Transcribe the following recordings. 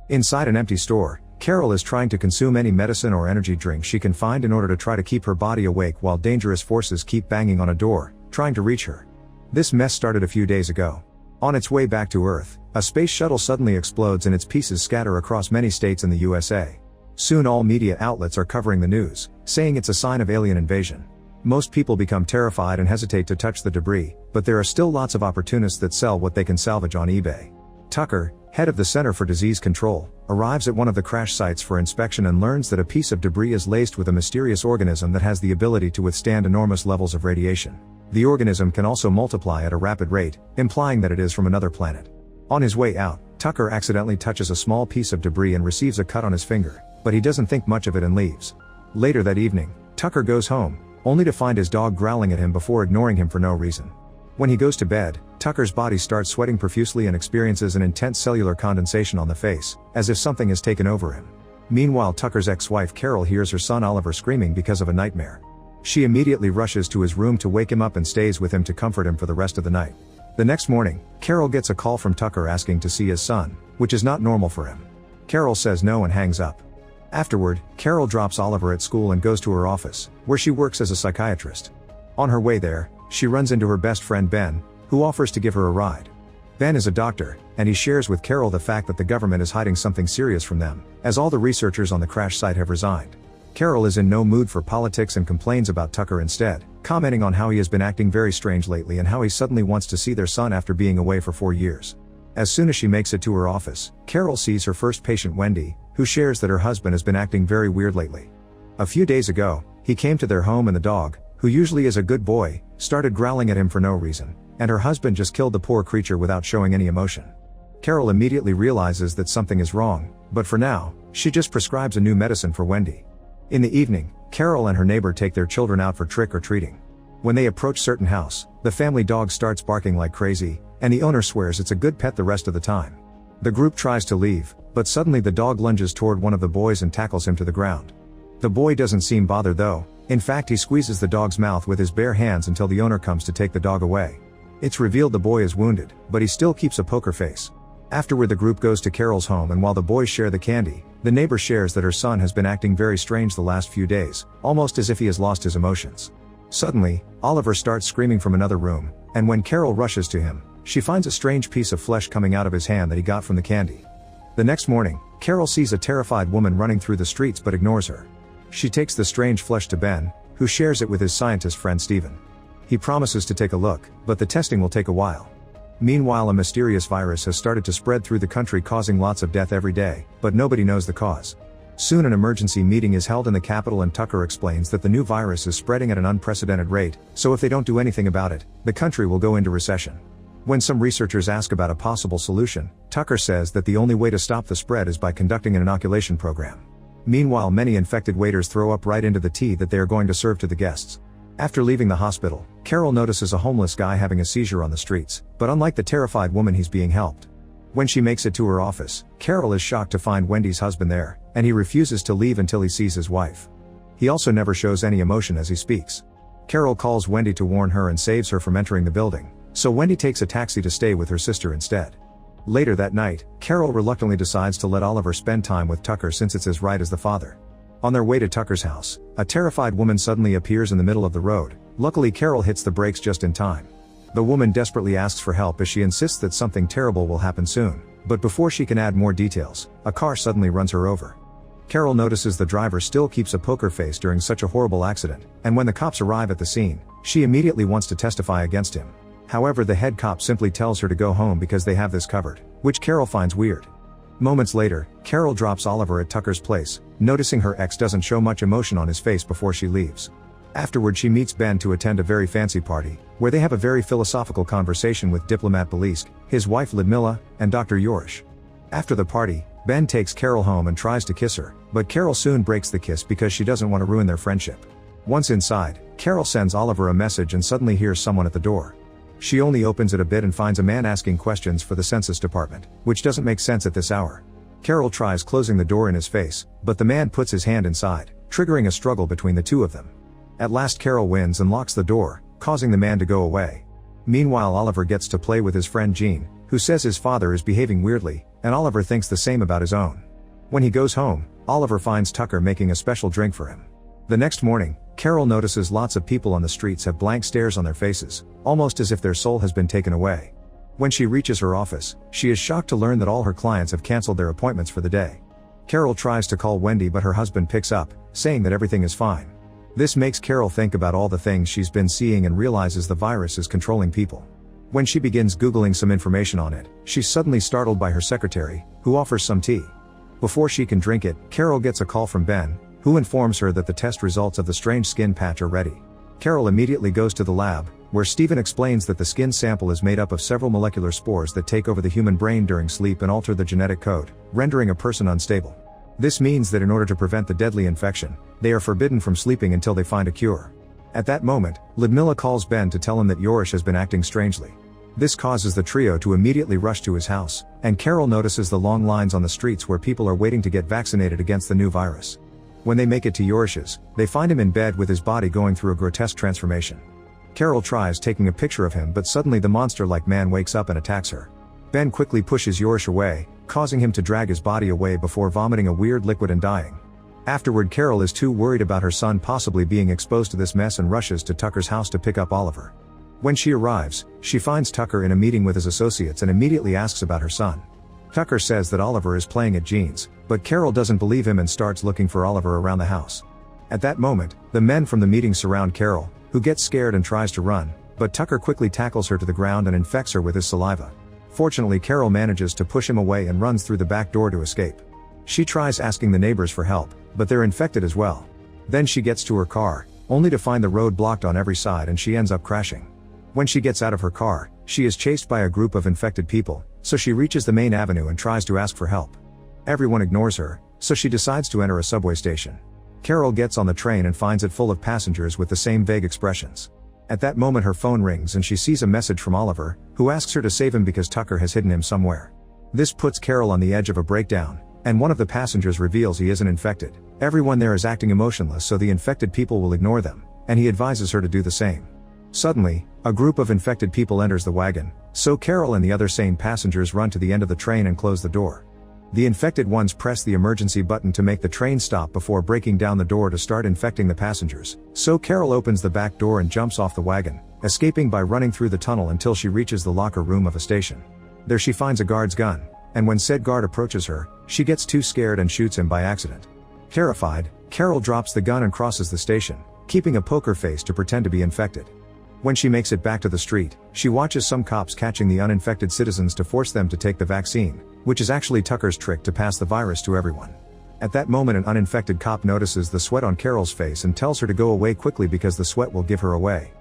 Inside an empty store, Carol is trying to consume any medicine or energy drink she can find in order to try to keep her body awake while dangerous forces keep banging on a door, trying to reach her. This mess started a few days ago. On its way back to Earth, a space shuttle suddenly explodes and its pieces scatter across many states in the USA. Soon all media outlets are covering the news, saying it's a sign of alien invasion. Most people become terrified and hesitate to touch the debris, but there are still lots of opportunists that sell what they can salvage on eBay. Tucker, head of the Center for Disease Control, arrives at one of the crash sites for inspection and learns that a piece of debris is laced with a mysterious organism that has the ability to withstand enormous levels of radiation. The organism can also multiply at a rapid rate, implying that it is from another planet. On his way out, Tucker accidentally touches a small piece of debris and receives a cut on his finger, but he doesn't think much of it and leaves. Later that evening, Tucker goes home, only to find his dog growling at him before ignoring him for no reason. When he goes to bed, Tucker's body starts sweating profusely and experiences an intense cellular condensation on the face, as if something has taken over him. Meanwhile, Tucker's ex-wife Carol hears her son Oliver screaming because of a nightmare. She immediately rushes to his room to wake him up and stays with him to comfort him for the rest of the night. The next morning, Carol gets a call from Tucker asking to see his son, which is not normal for him. Carol says no and hangs up. Afterward, Carol drops Oliver at school and goes to her office, where she works as a psychiatrist. On her way there, she runs into her best friend Ben, who offers to give her a ride. Ben is a doctor, and he shares with Carol the fact that the government is hiding something serious from them, as all the researchers on the crash site have resigned. Carol is in no mood for politics and complains about Tucker instead, commenting on how he has been acting very strange lately and how he suddenly wants to see their son after being away for 4 years. As soon as she makes it to her office, Carol sees her first patient Wendy, who shares that her husband has been acting very weird lately. A few days ago, he came to their home and the dog, who usually is a good boy, started growling at him for no reason, and her husband just killed the poor creature without showing any emotion. Carol immediately realizes that something is wrong, but for now, she just prescribes a new medicine for Wendy. In the evening, Carol and her neighbor take their children out for trick-or-treating. When they approach certain house, the family dog starts barking like crazy, and the owner swears it's a good pet the rest of the time. The group tries to leave, but suddenly the dog lunges toward one of the boys and tackles him to the ground. The boy doesn't seem bothered though. In fact, he squeezes the dog's mouth with his bare hands until the owner comes to take the dog away. It's revealed the boy is wounded, but he still keeps a poker face. Afterward, the group goes to Carol's home, and while the boys share the candy, the neighbor shares that her son has been acting very strange the last few days, almost as if he has lost his emotions. Suddenly, Oliver starts screaming from another room, and when Carol rushes to him, she finds a strange piece of flesh coming out of his hand that he got from the candy. The next morning, Carol sees a terrified woman running through the streets but ignores her. She takes the strange flesh to Ben, who shares it with his scientist friend Steven. He promises to take a look, but the testing will take a while. Meanwhile, a mysterious virus has started to spread through the country, causing lots of death every day, but nobody knows the cause. Soon an emergency meeting is held in the capital, and Tucker explains that the new virus is spreading at an unprecedented rate, so if they don't do anything about it, the country will go into recession. When some researchers ask about a possible solution, Tucker says that the only way to stop the spread is by conducting an inoculation program. Meanwhile, many infected waiters throw up right into the tea that they are going to serve to the guests. After leaving the hospital, Carol notices a homeless guy having a seizure on the streets, but unlike the terrified woman, he's being helped. When she makes it to her office, Carol is shocked to find Wendy's husband there, and he refuses to leave until he sees his wife. He also never shows any emotion as he speaks. Carol calls Wendy to warn her and saves her from entering the building, so Wendy takes a taxi to stay with her sister instead. Later that night, Carol reluctantly decides to let Oliver spend time with Tucker since it's his right as the father. On their way to Tucker's house, a terrified woman suddenly appears in the middle of the road. Luckily, Carol hits the brakes just in time. The woman desperately asks for help as she insists that something terrible will happen soon, but before she can add more details, a car suddenly runs her over. Carol notices the driver still keeps a poker face during such a horrible accident, and when the cops arrive at the scene, she immediately wants to testify against him. However, the head cop simply tells her to go home because they have this covered, which Carol finds weird. Moments later, Carol drops Oliver at Tucker's place, noticing her ex doesn't show much emotion on his face before she leaves. Afterward, she meets Ben to attend a very fancy party, where they have a very philosophical conversation with diplomat Belisk, his wife Ludmilla, and Dr. Yorish. After the party, Ben takes Carol home and tries to kiss her, but Carol soon breaks the kiss because she doesn't want to ruin their friendship. Once inside, Carol sends Oliver a message and suddenly hears someone at the door. She only opens it a bit and finds a man asking questions for the census department, which doesn't make sense at this hour. Carol tries closing the door in his face, but the man puts his hand inside, triggering a struggle between the two of them. At last, Carol wins and locks the door, causing the man to go away. Meanwhile, Oliver gets to play with his friend Jean, who says his father is behaving weirdly, and Oliver thinks the same about his own. When he goes home, Oliver finds Tucker making a special drink for him. The next morning, Carol notices lots of people on the streets have blank stares on their faces, almost as if their soul has been taken away. When she reaches her office, she is shocked to learn that all her clients have canceled their appointments for the day. Carol tries to call Wendy, but her husband picks up, saying that everything is fine. This makes Carol think about all the things she's been seeing and realizes the virus is controlling people. When she begins Googling some information on it, she's suddenly startled by her secretary, who offers some tea. Before she can drink it, Carol gets a call from Ben, who informs her that the test results of the strange skin patch are ready. Carol immediately goes to the lab, where Stephen explains that the skin sample is made up of several molecular spores that take over the human brain during sleep and alter the genetic code, rendering a person unstable. This means that in order to prevent the deadly infection, they are forbidden from sleeping until they find a cure. At that moment, Ludmilla calls Ben to tell him that Yorish has been acting strangely. This causes the trio to immediately rush to his house, and Carol notices the long lines on the streets where people are waiting to get vaccinated against the new virus. When they make it to Yorish's, they find him in bed with his body going through a grotesque transformation. Carol tries taking a picture of him, but suddenly the monster-like man wakes up and attacks her. Ben quickly pushes Yorish away, causing him to drag his body away before vomiting a weird liquid and dying. Afterward, Carol is too worried about her son possibly being exposed to this mess and rushes to Tucker's house to pick up Oliver. When she arrives, she finds Tucker in a meeting with his associates and immediately asks about her son. Tucker says that Oliver is playing at Jean's, but Carol doesn't believe him and starts looking for Oliver around the house. At that moment, the men from the meeting surround Carol, who gets scared and tries to run, but Tucker quickly tackles her to the ground and infects her with his saliva. Fortunately, Carol manages to push him away and runs through the back door to escape. She tries asking the neighbors for help, but they're infected as well. Then she gets to her car, only to find the road blocked on every side and she ends up crashing. When she gets out of her car, she is chased by a group of infected people, so she reaches the main avenue and tries to ask for help. Everyone ignores her, so she decides to enter a subway station. Carol gets on the train and finds it full of passengers with the same vague expressions. At that moment her phone rings and she sees a message from Oliver, who asks her to save him because Tucker has hidden him somewhere. This puts Carol on the edge of a breakdown, and one of the passengers reveals he isn't infected. Everyone there is acting emotionless, so the infected people will ignore them, and he advises her to do the same. Suddenly, a group of infected people enters the wagon, so Carol and the other sane passengers run to the end of the train and close the door. The infected ones press the emergency button to make the train stop before breaking down the door to start infecting the passengers, so Carol opens the back door and jumps off the wagon, escaping by running through the tunnel until she reaches the locker room of a station. There she finds a guard's gun, and when said guard approaches her, she gets too scared and shoots him by accident. Terrified, Carol drops the gun and crosses the station, keeping a poker face to pretend to be infected. When she makes it back to the street, she watches some cops catching the uninfected citizens to force them to take the vaccine, which is actually Tucker's trick to pass the virus to everyone. At that moment an uninfected cop notices the sweat on Carol's face and tells her to go away quickly because the sweat will give her away.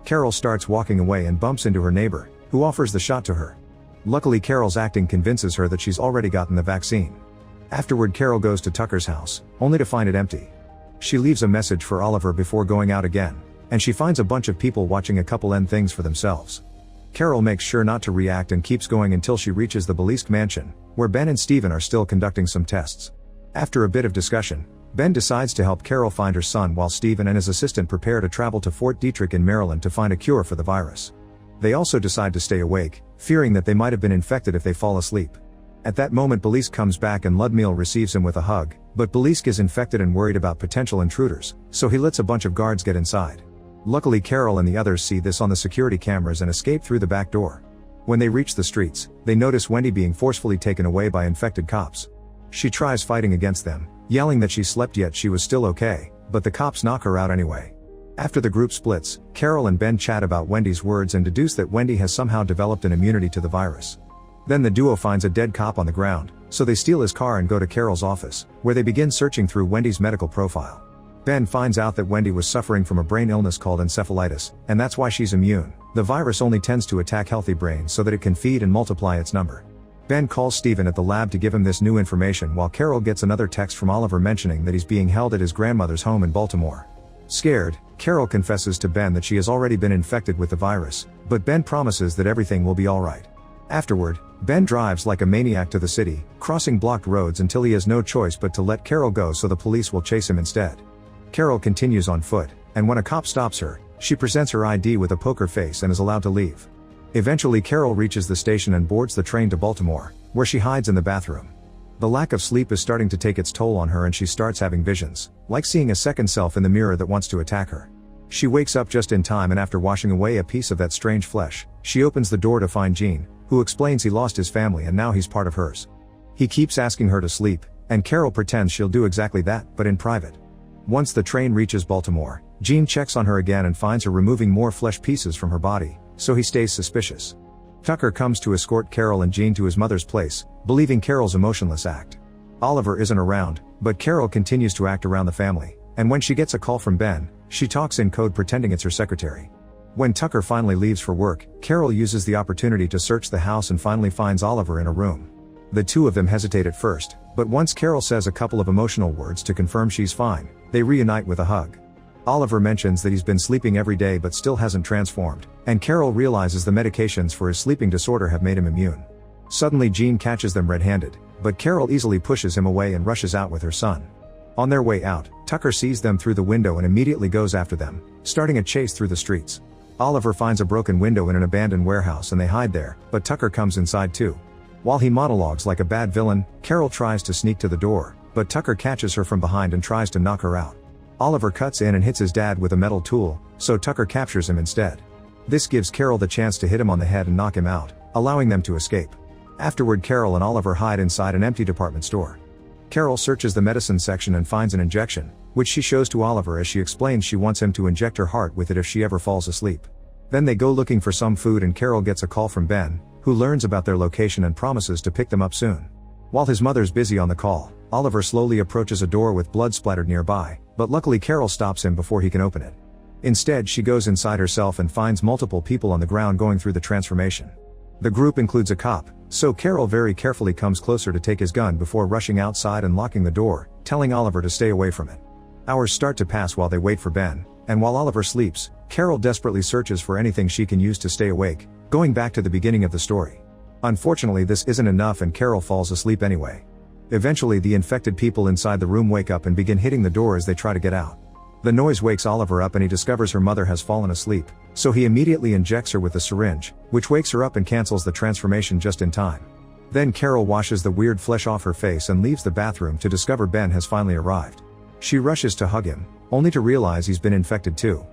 Carol starts walking away and bumps into her neighbor, who offers the shot to her. Luckily Carol's acting convinces her that she's already gotten the vaccine. Afterward Carol goes to Tucker's house, only to find it empty. She leaves a message for Oliver before going out again, and she finds a bunch of people watching a couple end things for themselves. Carol makes sure not to react and keeps going until she reaches the Belisk mansion, where Ben and Stephen are still conducting some tests. After a bit of discussion, Ben decides to help Carol find her son while Stephen and his assistant prepare to travel to Fort Detrick in Maryland to find a cure for the virus. They also decide to stay awake, fearing that they might have been infected if they fall asleep. At that moment Belisk comes back and Ludmilla receives him with a hug, but Belisk is infected and worried about potential intruders, so he lets a bunch of guards get inside. Luckily Carol and the others see this on the security cameras and escape through the back door. When they reach the streets, they notice Wendy being forcefully taken away by infected cops. She tries fighting against them, yelling that she slept yet she was still okay, but the cops knock her out anyway. After the group splits, Carol and Ben chat about Wendy's words and deduce that Wendy has somehow developed an immunity to the virus. Then the duo finds a dead cop on the ground, so they steal his car and go to Carol's office, where they begin searching through Wendy's medical profile. Ben finds out that Wendy was suffering from a brain illness called encephalitis, and that's why she's immune. The virus only tends to attack healthy brains so that it can feed and multiply its number. Ben calls Stephen at the lab to give him this new information while Carol gets another text from Oliver mentioning that he's being held at his grandmother's home in Baltimore. Scared, Carol confesses to Ben that she has already been infected with the virus, but Ben promises that everything will be alright. Afterward, Ben drives like a maniac to the city, crossing blocked roads until he has no choice but to let Carol go so the police will chase him instead. Carol continues on foot, and when a cop stops her, she presents her ID with a poker face and is allowed to leave. Eventually Carol reaches the station and boards the train to Baltimore, where she hides in the bathroom. The lack of sleep is starting to take its toll on her and she starts having visions, like seeing a second self in the mirror that wants to attack her. She wakes up just in time, and after washing away a piece of that strange flesh, she opens the door to find Gene, who explains he lost his family and now he's part of hers. He keeps asking her to sleep, and Carol pretends she'll do exactly that, but in private. Once the train reaches Baltimore, Gene checks on her again and finds her removing more flesh pieces from her body, so he stays suspicious. Tucker comes to escort Carol and Gene to his mother's place, believing Carol's emotionless act. Oliver isn't around, but Carol continues to act around the family, and when she gets a call from Ben, she talks in code pretending it's her secretary. When Tucker finally leaves for work, Carol uses the opportunity to search the house and finally finds Oliver in a room. The two of them hesitate at first, but once Carol says a couple of emotional words to confirm she's fine, they reunite with a hug. Oliver mentions that he's been sleeping every day but still hasn't transformed, and Carol realizes the medications for his sleeping disorder have made him immune. Suddenly Gene catches them red-handed, but Carol easily pushes him away and rushes out with her son. On their way out, Tucker sees them through the window and immediately goes after them, starting a chase through the streets. Oliver finds a broken window in an abandoned warehouse and they hide there, but Tucker comes inside too. While he monologues like a bad villain, Carol tries to sneak to the door, but Tucker catches her from behind and tries to knock her out. Oliver cuts in and hits his dad with a metal tool, so Tucker captures him instead. This gives Carol the chance to hit him on the head and knock him out, allowing them to escape. Afterward, Carol and Oliver hide inside an empty department store. Carol searches the medicine section and finds an injection, which she shows to Oliver as she explains she wants him to inject her heart with it if she ever falls asleep. Then they go looking for some food and Carol gets a call from Ben, who learns about their location and promises to pick them up soon. While his mother's busy on the call, Oliver slowly approaches a door with blood splattered nearby, but luckily Carol stops him before he can open it. Instead, she goes inside herself and finds multiple people on the ground going through the transformation. The group includes a cop, so Carol very carefully comes closer to take his gun before rushing outside and locking the door, telling Oliver to stay away from it. Hours start to pass while they wait for Ben, and while Oliver sleeps, Carol desperately searches for anything she can use to stay awake, going back to the beginning of the story. Unfortunately, this isn't enough and Carol falls asleep anyway. Eventually, the infected people inside the room wake up and begin hitting the door as they try to get out. The noise wakes Oliver up and he discovers her mother has fallen asleep, so he immediately injects her with the syringe, which wakes her up and cancels the transformation just in time. Then Carol washes the weird flesh off her face and leaves the bathroom to discover Ben has finally arrived. She rushes to hug him, only to realize he's been infected too.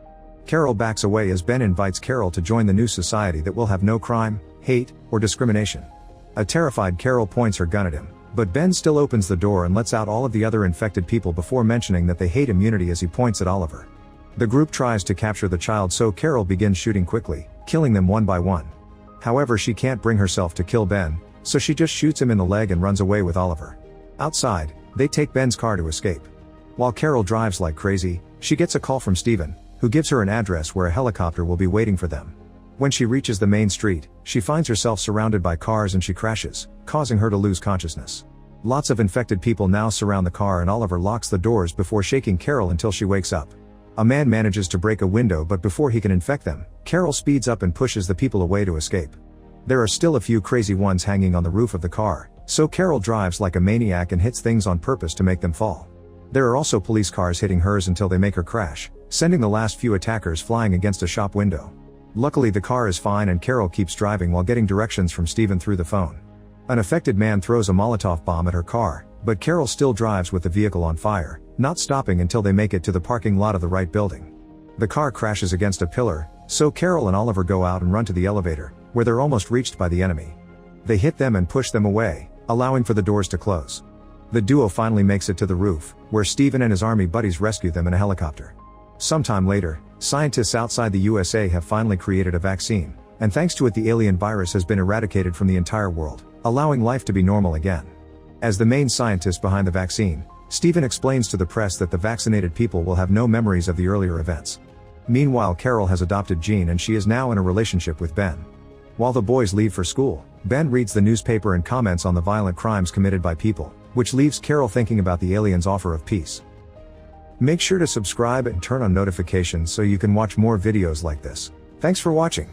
Carol backs away as Ben invites Carol to join the new society that will have no crime, hate, or discrimination. A terrified Carol points her gun at him, but Ben still opens the door and lets out all of the other infected people before mentioning that they hate immunity as he points at Oliver. The group tries to capture the child, so Carol begins shooting quickly, killing them one by one. However, she can't bring herself to kill Ben, so she just shoots him in the leg and runs away with Oliver. Outside, they take Ben's car to escape. While Carol drives like crazy, she gets a call from Steven, who gives her an address where a helicopter will be waiting for them. When she reaches the main street, she finds herself surrounded by cars and she crashes, causing her to lose consciousness. Lots of infected people now surround the car and Oliver locks the doors before shaking Carol until she wakes up. A man manages to break a window, but before he can infect them, Carol speeds up and pushes the people away to escape. There are still a few crazy ones hanging on the roof of the car, so Carol drives like a maniac and hits things on purpose to make them fall. There are also police cars hitting hers until they make her crash, sending the last few attackers flying against a shop window. Luckily, the car is fine and Carol keeps driving while getting directions from Steven through the phone. An affected man throws a Molotov bomb at her car, but Carol still drives with the vehicle on fire, not stopping until they make it to the parking lot of the right building. The car crashes against a pillar, so Carol and Oliver go out and run to the elevator, where they're almost reached by the enemy. They hit them and push them away, allowing for the doors to close. The duo finally makes it to the roof, where Steven and his army buddies rescue them in a helicopter. Sometime later, scientists outside the USA have finally created a vaccine, and thanks to it the alien virus has been eradicated from the entire world, allowing life to be normal again. As the main scientist behind the vaccine, Steven explains to the press that the vaccinated people will have no memories of the earlier events. Meanwhile, Carol has adopted Gene and she is now in a relationship with Ben. While the boys leave for school, Ben reads the newspaper and comments on the violent crimes committed by people, which leaves Carol thinking about the aliens' offer of peace. Make sure to subscribe and turn on notifications so you can watch more videos like this. Thanks for watching.